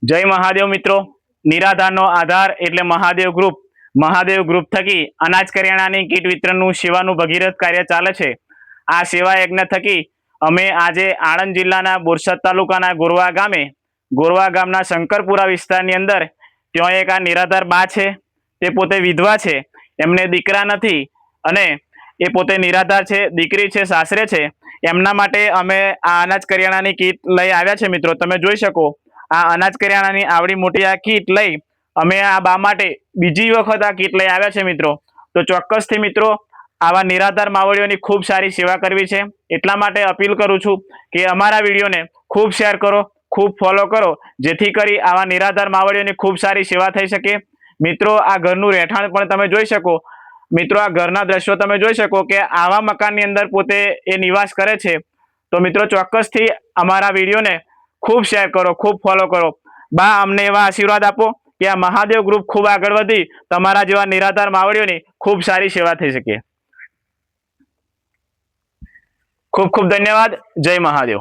जय महादेव मित्रों। निराधारनो आधार एटले महादेव ग्रुप थकी अनाज करियाणानी किट वितरणनुं सेवानुं भगीरथ कार्य चाले छे। आ सेवा यज्ञ थकी अमे आजे आणंद जिल्लाना बोरसद तालुकाना गोरवा गामना शंकरपुरा विस्तारनी अंदर त्यां एक आ निराधार बा छे, ते पोते विधवा छे, एमने दीकरा नथी अने ए पोते निराधार छे, दीकरी छे, सासरे छे। एमना माटे अमे आ अनाज करियाणानी किट लई आव्या छे। मित्रों तमे जोई शको आ अनाज करियाणानी आवडी मोटी आ किट लई अमे आ बा माटे बीजी वखत आ किट लई आव्या छे। मित्रों तो चोक्कसथी मित्रों आवा निराधार मावळीओनी खूब सारी सेवा करवी छे, एटला माटे अपील करूं छुं के अमारा विडियोने खूब शेर करो, खूब फॉलो करो, जेथी करी आवा निराधार मावळीओनी खूब सारी सेवा थई शके। मित्रों आ घरनुं રહેઠાણ पण તમે જોઈ શકો। मित्रों आ घरना दृश्यो તમે જોઈ શકો કે आवा मकाननी अंदर पोते ए निवास करे छे। तो मित्रों ચોક્કસથી अमारा विडियोने खूब शेर करो, खूब फॉलो करो। बा अमने एवा आशीर्वाद आपो कि आ महादेव ग्रुप खूब आगळ वधी तमारा जेवा निराधार मावळीओनी खूब सारी सेवा थई शके। खूब खूब धन्यवाद। जय महादेव।